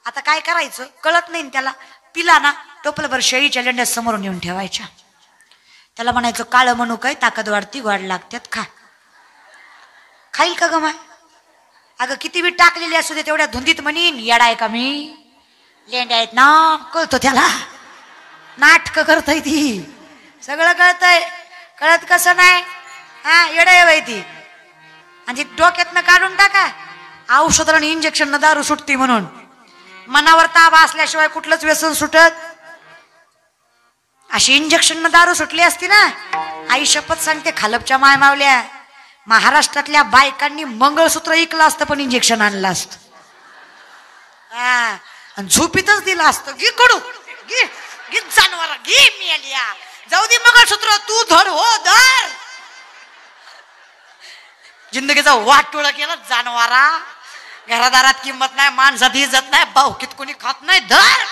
आता काय करायचं कळत नाही त्याला. पिला ना टोपलभर शेळीच्या लेंड्या समोरून येऊन ठेवायच्या. त्याला म्हणायचं काळं म्हणू काय ताकद वाढती गोड लागतात खा. खाईल का ग माय? अगं किती बी टाकलेली असू दे तेवढ्या धुंदीत म्हणीन येडा आहे का मी, लेंड्या आहेत ना. कळतो त्याला, नाटक करतय ती, सगळं कळतंय. कळत कसं नाही हा, येडा आहे बाई ती. आणि ती डोक्यातनं काढून टाका. औषध आणि इंजेक्शन न दारू सुटती म्हणून. मनावर ताबा असल्याशिवाय कुठलंच व्यसन सुटत. अशी इंजेक्शन न दारू सुटली असती ना, आई शपथ सांगते खालपच्या माय मावल्या महाराष्ट्रातल्या बायकांनी मंगळसूत्र इकलं असतं पण इंजेक्शन आणलं असतं. हा झोपीतच दिलं असतं. घे कडू घे घे जानवर घे मिळाल्या जाऊ दे मंगळसूत्र तू धड हो धर. जिंदगीचा वाटोळा केला जानवारा. घरादारात किंमत नाही, माणसात इज्जत नाही, भाऊकीत कोणी खात नाही. धर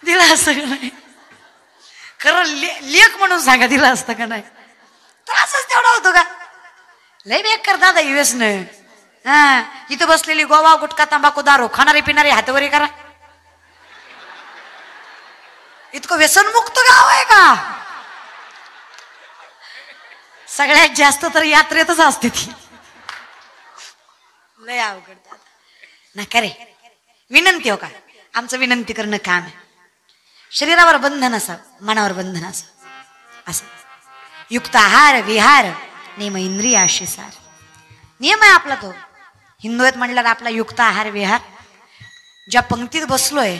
दिला असतं का नाही? खरं लेख म्हणून सांगा दिला असतं का नाही? त्रासच तेवढा होतो का? लय बेकार दादा युएस न. हा इथं बसलेली गोवा गुटखा तंबाखू दारू खाणारी पिणारी हातवरी करा. इतकं व्यसनमुक्त गाव आहे का? सगळ्यात जास्त तर यात्रेतच असते ती. लय अवघड दादा. नका रे, विनंती हो का, आमचं विनंती करणं काम आहे. शरीरावर बंधन असावं, मनावर बंधन असावं. असं युक्त आहार विहार नेम इंद्रियाशी सार नियम आहे आपला तो. हिंदू आहेत म्हणल्यावर आपला युक्त आहार विहार. ज्या पंक्तीत बसलोय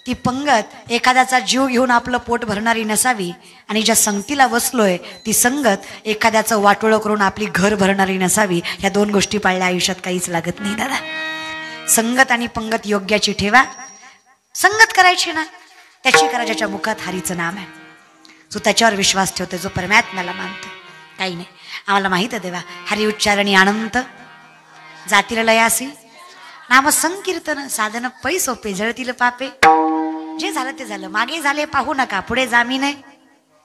ती पंगत एखाद्याचा जीव घेऊन आपलं पोट भरणारी नसावी, आणि ज्या संगतीला बसलोय ती संगत एखाद्याचं वाटोळं करून आपली घर भरणारी नसावी. ह्या दोन गोष्टी पाळल्या आयुष्यात काहीच लागत नाही दादा. संगत आणि पंगत योग्याची ठेवा. संगत करायची ना त्याची करा ज्याच्या मुखात हरीचं नाम आहे, जो त्याच्यावर विश्वास ठेवतो, जो परमात्म्याला मानतो. काही नाही आम्हाला माहित आहे देवा. हरी उच्चारणी अनंत जातील लयासी नाम संकीर्तन साधन पै सोपे जळतील पापे. जे झालं ते झालं, मागे झाले पाहू नका, पुढे जामी नाही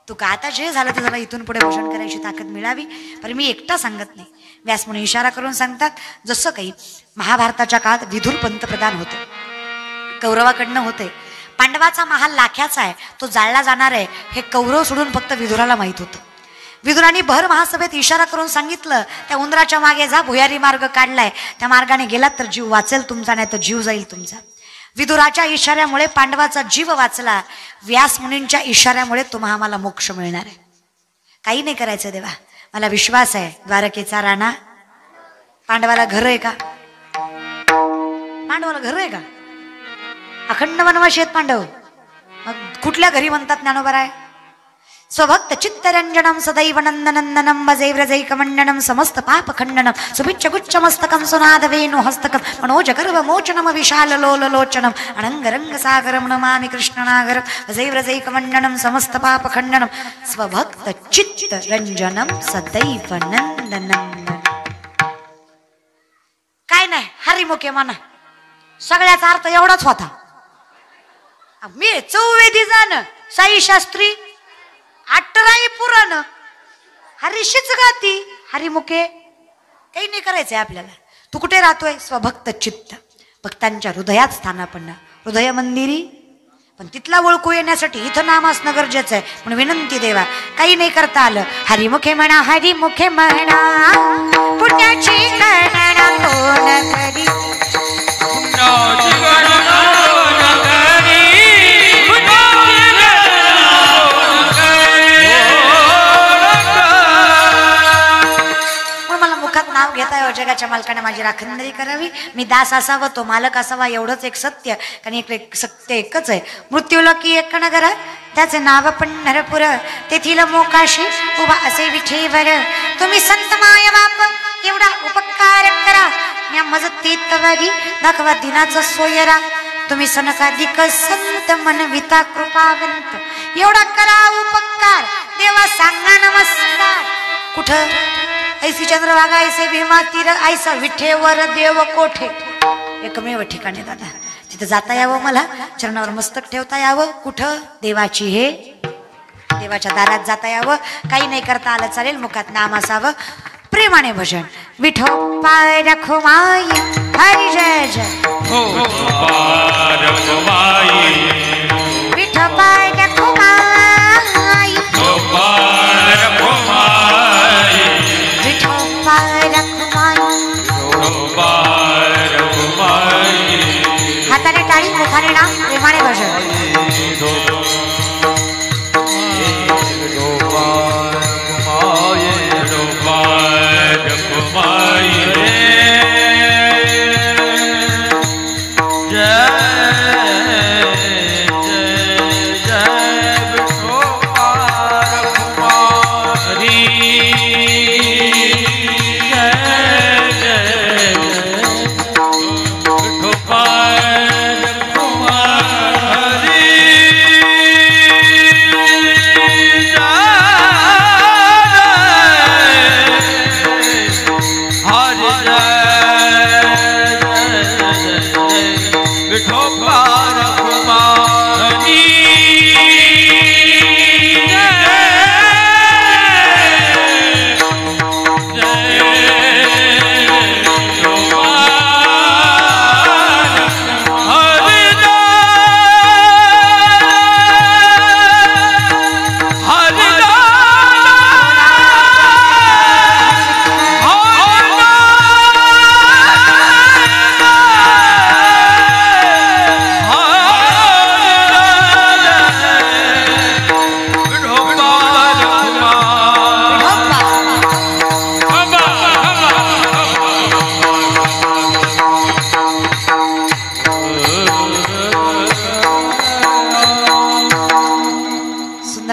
तू का. आता जे झालं ते झालं, इथून पुढे भूषण करायची ताकद मिळावी. पण मी एकटा सांगत नाही, व्यास म्हणून इशारा करून सांगतात. जसं काही महाभारताच्या काळात विदुर पंतप्रधान होते, कौरवाकडनं होते. पांडवाचा महाल लाख्याचा आहे, तो जाळला जाणार आहे हे कौरव सोडून फक्त विदुराला माहित होतं. विदुराने भर महासभेत इशारा करून सांगितलं, त्या उंदराच्या मागे जा, भुयारी मार्ग काढलाय, त्या मार्गाने गेलात तर जीव वाचेल तुमचा, नाही तर जीव जाईल तुमचा. विदुराच्या इशाऱ्यामुळे पांडवाचा जीव वाचला. व्यास मुनींच्या इशाऱ्यामुळे तुम्हा आम्हाला मोक्ष मिळणार आहे. काही नाही करायचं देवा, मला विश्वास आहे. द्वारकेचा राणा पांडवाला घर आहे का? पांडवाला घर आहे का? अखंड वनवासी आहेत पांडव. मग कुठल्या घरी म्हणतात ज्ञानोबराय? स्वभक्त चित्तरंजनम सदैव नंदनंदनम भजे व्रजैकमंडनम समस्त पाप खंडनम सुभिच्छ गुच्छ मस्तकम सुनाद वेणु हस्तकम मनोज गर्भ मोचनम विशाल लोल लोचनम अनंग रंग सागरम नमामि कृष्णनागरम भजे व्रजैकमंडनम समस्त पाप खंडनम स्वभक्त चित्तरंजनम सदैव नंदनंदनम. काय नाही हरिमुखे म्हणा, सगळ्याचा अर्थ एवढाच होता. मी चौवेदी जाण साई शास्त्री अठराई पुराण हरीशीच गाती हरिमुखे. काही नाही करायचंय आपल्याला. तू कुठे राहतोय? स्वभक्त चित्त, भक्तांच्या हृदयात स्थानापन्न, हृदय मंदिरी. पण तिथला ओळखू येण्यासाठी इथं नाम असणं गरजेचं आहे. पण विनंती देवा, काही नाही करता आलं, हरिमुखे म्हणा हरिमुखे म्हणा पुण्याची गणना कोण करी. नाव घेता येऊ. जगाच्या मालकाने माझी राखणदारी करावी. मी दास असावं, तो मालक असावा, एवढंच एक सत्य. कारण एक सत्य एकच आहे. मृत्यूलोकी एक नगर, त्याचे नाव पंढरपूर, तेथील मोकाशी उभा असे विठेवर. तुम्ही संत माय बाप एवढा उपकार करा, या मजतीत वारी दाखवा दिनाचा सोयरा. तुम्ही सनकाधिक संत मनविता कृपावंत, एवढा करा उपकार, देवा सांगा नमस्कार. कुठं? ऐसी चंद्रभागा ऐसे भीमा तीर ऐसा विठेवर देव कोठे. एकमेव ठिकाणी दादा, तिथं जाता यावं, मला चरणावर मस्तक ठेवता यावं. कुठं? देवाची हे देवाच्या दारात जाता यावं. काही नाही करता आलं चालेल, मुखात नाम असावं, प्रेमाने भजन. विठो पाय रखो माय हरी जय जय विठोबा रखुमाई विठोबा रखुमाई हाताने टाळी मुखाने नाम प्रेमाने भजन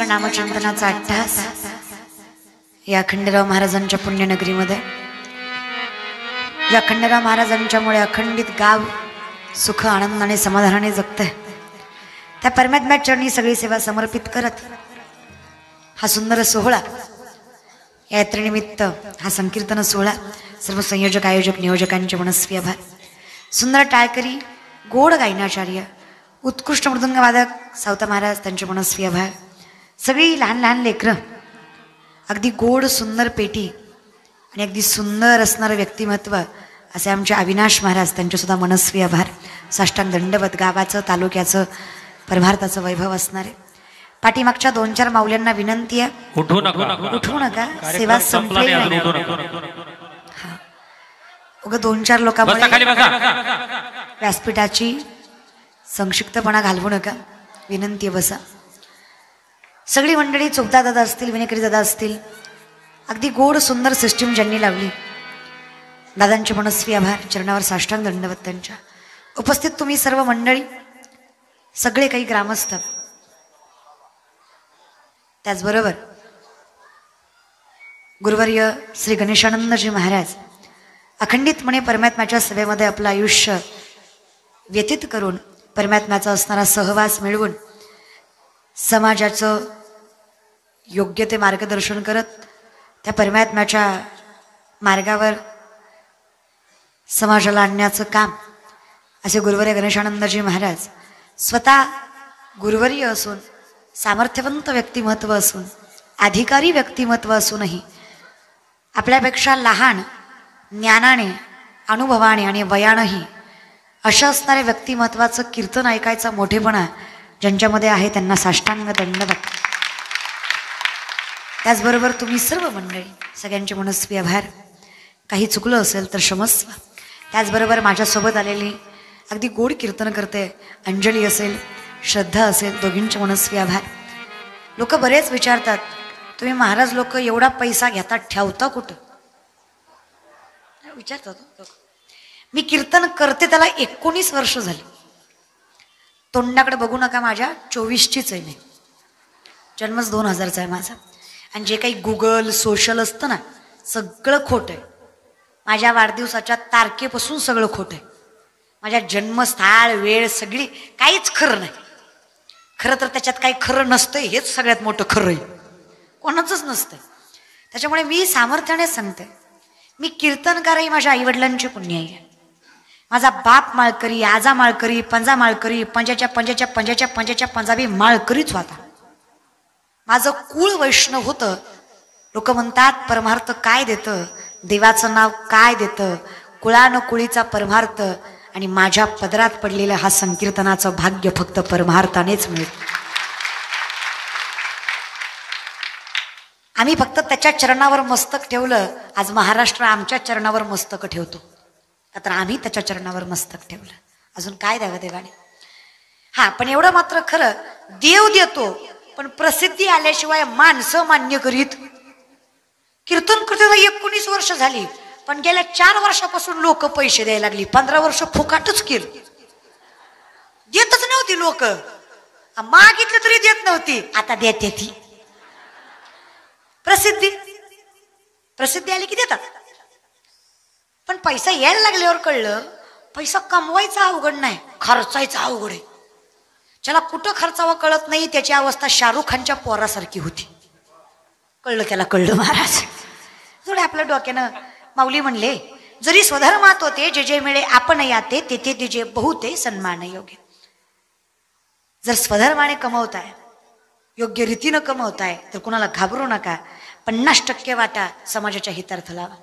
नामचंदनाचा अट्टहास या अखंडराव महाराजांच्या पुण्यनगरीमध्ये या अखंडराव महाराजांच्यामुळे अखंडित गाव सुख आनंदाने समाधानाने जगतंय त्या परमात्म्या चरणी सगळी सेवा समर्पित करत हा सुंदर सोहळा या यात्रेनिमित्त हा संकीर्तन सोहळा सर्व संयोजक आयोजक नियोजकांचे मनस्वी आभार सुंदर टाळकरी गोड गायनाचार्य उत्कृष्ट मृदंगवादक सावता महाराज त्यांचे मनस्वी आभार सगळी लहान लहान लेकरं अगदी गोड सुंदर पेटी आणि अगदी सुंदर असणारं व्यक्तिमत्व असे आमचे अविनाश महाराज त्यांचेसुद्धा मनस्वी आभार साष्टांग दंडवत गावाचं तालुक्याचं परमार्थाचं वैभव असणारे पाठीमागच्या 2-4 माऊल्यांना विनंती आहे उठू नका सेवा संपली नाही हा उगा 2-4 लोकांमुळे व्यासपीठाची संक्षिप्तपणा घालवू नका विनंती आहे बसा सगळी मंडळी चोपदा दादा असतील विनेकरी दादा असतील अगदी गोड सुंदर सिस्टीम ज्यांनी लावली दादांचे मनस्वी आभार चरणावर साष्टांग दंडवत त्यांच्या उपस्थित तुम्ही सर्व मंडळी सगळे काही ग्रामस्थ त्याचबरोबर गुरुवर्य श्री गणेशानंदजी महाराज अखंडितपणे परमात्म्याच्या सेवेमध्ये आपलं आयुष्य व्यतीत करून परमात्म्याचा असणारा सहवास मिळवून समाजाचं योग्य ते मार्गदर्शन करत त्या परमात्म्याच्या मार्गावर समाजाला आणण्याचं काम असे गुरुवर्य गणेशानंदजी महाराज स्वतः गुरुवर्य असून सामर्थ्यवंत व्यक्तिमत्व असून अधिकारी व्यक्तिमत्व असूनही आपल्यापेक्षा लहान ज्ञानाने अनुभवाने आणि वयानेही अशा असणाऱ्या व्यक्तिमत्वाचं कीर्तन ऐकायचा मोठेपणा ज्यांच्यामध्ये आहे त्यांना साष्टांग दंडवत त्याचबरोबर तुम्ही सर्व मंडळी सगळ्यांचे मनस्वी आभार काही चुकलं असेल तर क्षमस्व त्याचबरोबर माझ्यासोबत आलेली अगदी गोड कीर्तन करते अंजली असेल श्रद्धा असेल दोघींचे मनस्वी आभार लोक बरेच विचारतात तुम्ही महाराज लोक एवढा पैसा घेतात ठेवता कुठं विचारतात मी कीर्तन करते त्याला 19 वर्ष झाली तोंडाकडे बघू नका माझ्या 24चीच आहे मी जन्मच 2000चा आहे माझा आणि जे काही गुगल सोशल असतं ना सगळं खोटं आहे माझ्या वाढदिवसाच्या तारखेपासून सगळं खोटं आहे माझ्या जन्मस्थळ वेळ सगळी काहीच खरं नाही खरं तर त्याच्यात काही खरं नसतंय हेच सगळ्यात मोठं खरं आहे कोणाचंच नसतंय त्याच्यामुळे मी सामर्थ्याने सांगते मी कीर्तनकारही माझ्या आईवडिलांची पुण्य आहे माझा बाप माळकरी आजा माळकरी पंजा माळकरी पंजाच्या पंजाबी माळकरीच होता माझं कुळ वैष्णव होतं लोक म्हणतात परमार्थ काय देतं देवाचं नाव काय देतं कुळानुकुळीचा परमार्थ आणि माझ्या पदरात पडलेलं हा संकीर्तनाचं भाग्य फक्त परमार्थानेच मिळतं. आम्ही फक्त त्याच्या चरणावर मस्तक ठेवलं. आज महाराष्ट्र आमच्या चरणावर मस्तक ठेवतो, तर आम्ही त्याच्या चरणावर मस्तक ठेवलं. अजून काय द्यावं देवाने? हा, पण एवढं मात्र खरं, देव देतो पण प्रसिद्धी आल्याशिवाय माणसं मान्य करीत. कीर्तन करते 19 वर्ष झाली, पण गेल्या 4 वर्षापासून लोक पैसे द्यायला लागली. 15 वर्ष फुकाटच केलं, देतच नव्हती लोक. मागितलं तरी देत नव्हती, आता देते ती. प्रसिद्धी आली की देतात. पण पैसा यायला लागल्यावर कळलं, पैसा कमवायचा अवघड नाही, खर्चायचा अवघड आहे. ज्याला कुठं खर्चावं कळत नाही त्याची अवस्था शाहरुख खानच्या पोरासारखी होती. कळलं महाराज. थोडे आपल्या डोक्यानं माऊली म्हणले, जरी स्वधर्मात होते जे जे मिळे आपण याते, तेथे ते जे बहुते सन्मान योग्य. जर स्वधर्माने कमवताय, योग्य रीतीनं कमवताय, तर कुणाला घाबरू नका. 50% वाटा समाजाच्या हितार्थ लावा.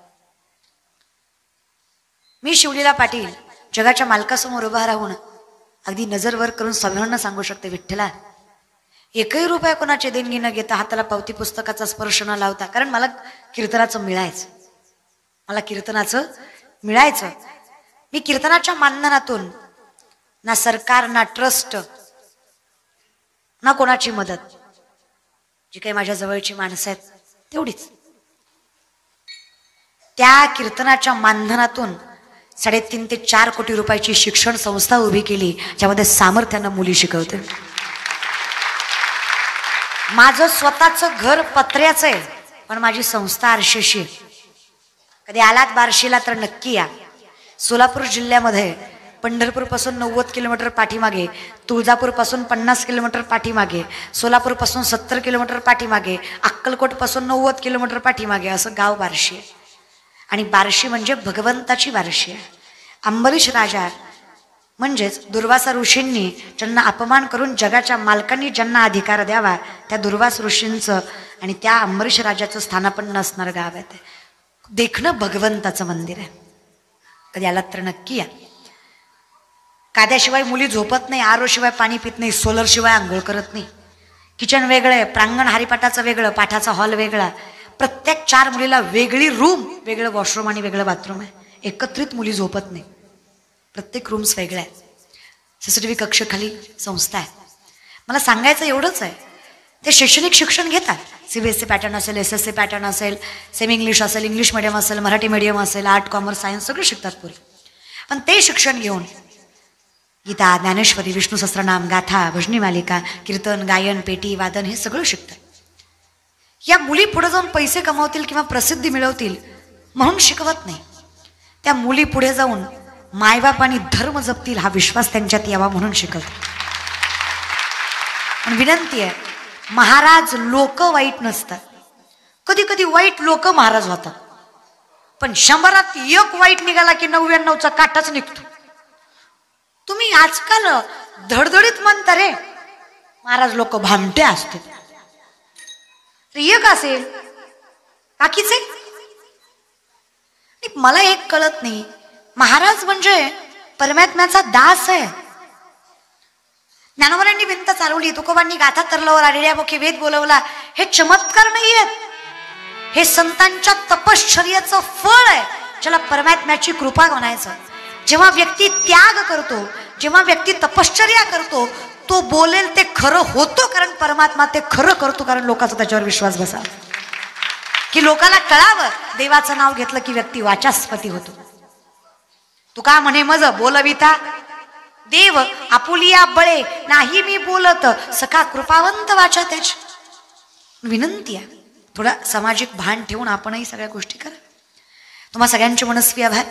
मी शिवलीला पाटील जगाच्या मालकासमोर उभा राहून अगदी नजर वर करून सगळ्यांना सांगू शकते, विठ्ठला 1 रुपया कोणाचे देणगी न घेता, हाताला पावती पुस्तकाचा स्पर्श न लावता, कारण मला कीर्तनाचं मिळायचं. मी कीर्तनाच्या मानधनातून ना सरकार, ना ट्रस्ट, ना कोणाची मदत, जी काही माझ्या जवळची माणसं आहेत तेवढीच, त्या कीर्तनाच्या मानधनातून 3.5 ते 4 कोटी रुपयाची शिक्षण संस्था उभी केली, ज्यामध्ये सामर्थ्यानं मुली शिकवते. माझं स्वतःचं घर पत्र्याचं आहे, पण माझी संस्था आरशेशी. कधी आलात बार्शीला तर नक्की या. सोलापूर जिल्ह्यामध्ये पंढरपूर पासून 90 किलोमीटर पाठीमागे, तुळजापूर पासून 50 किलोमीटर पाठीमागे, सोलापूर पासून 70 किलोमीटर पाठीमागे, अक्कलकोट पासून 90 किलोमीटर पाठीमागे असं गाव बार्शी आहे. आणि बार्शी म्हणजे भगवंताची बार्शी आहे. अंबरीश राजा म्हणजेच दुर्वासा ऋषींनी ज्यांना अपमान करून जगाच्या मालकांनी ज्यांना अधिकार द्यावा, त्या दुर्वास ऋषींचं आणि त्या अंबरीश राजाचं स्थानापन्न असणारं गाव आहे. ते देखणं भगवंताचं मंदिर आहे. कधी आलात तर नक्की या. काद्याशिवाय मुली झोपत नाही, आरो शिवाय पाणी पित नाही, सोलर शिवाय आंघोळ करत नाही. किचन वेगळं आहे, प्रांगण हरिपाठाचं वेगळं, पाठाचा हॉल वेगळा. प्रत्येक 4 मुलीला वेगळी रूम, वेगळं वॉशरूम आणि वेगळं बाथरूम आहे. एकत्रित मुली झोपत नाही, प्रत्येक रूम्स वेगळ्या आहेत. CCTV कक्षाखाली संस्था आहे. मला सांगायचं एवढंच आहे, ते शैक्षणिक शिक्षण घेतात. CBSE पॅटर्न असेल, SSC पॅटर्न असेल, सेमी इंग्लिश असेल, इंग्लिश मिडियम असेल, मराठी मिडियम असेल, आर्ट, कॉमर्स, सायन्स सगळं शिकतात पुढे. पण ते शिक्षण घेऊन गीता, ज्ञानेश्वरी, विष्णू सहस्त्रनाम, गाथा, भजनी मालिका, कीर्तन, गायन, पेटी, वादन हे सगळं शिकतात. या मुली पुढे जाऊन पैसे कमावतील किंवा प्रसिद्धी मिळवतील म्हणून शिकवत नाही. त्या मुली पुढे जाऊन मायबाप आणि धर्म जपतील हा विश्वास त्यांच्यात यावा म्हणून शिकवतात. पण विनंती आहे, महाराज लोक वाईट नसतात. कधी कधी वाईट लोक महाराज होतात, पण 100त 1 वाईट निघाला की 99चा काटाच निघतो. तुम्ही आजकाल धडधडीत म्हणता रे महाराज लोक भामटे असतात, तर 1 असेल बाकीचे. मला एक कळत नाही, महाराज म्हणजे परमात्म्याचा दास आहे. ज्ञानोबांनी भिंत चालवली, तुकोबांनी गाथा तरलवर आलेल्या मुखी वेद बोलवला, हे चमत्कार नाही आहेत, हे संतांच्या तपश्चर्याचं फळ आहे, ज्याला परमात्म्याची कृपा म्हणायचं. जेव्हा व्यक्ती त्याग करतो, जेव्हा व्यक्ती तपश्चर्या करतो, तो बोलेल ते खरं होतो, कारण परमात्मा ते खरं करतो, कारण लोकांचा त्याच्यावर विश्वास बसावा, की लोकांना कळावं देवाचं नाव घेतलं की व्यक्ती वाचास्पती होतो. तुका म्हणे मज बोलविता देव आपुलिया बळे, नाही मी बोलत सखा कृपावंत वाचा त्याची. विनंती आहे, थोडा सामाजिक भान ठेवून आपणही सगळ्या गोष्टी करा. तुम्हा सगळ्यांचे मनस्वी आभार.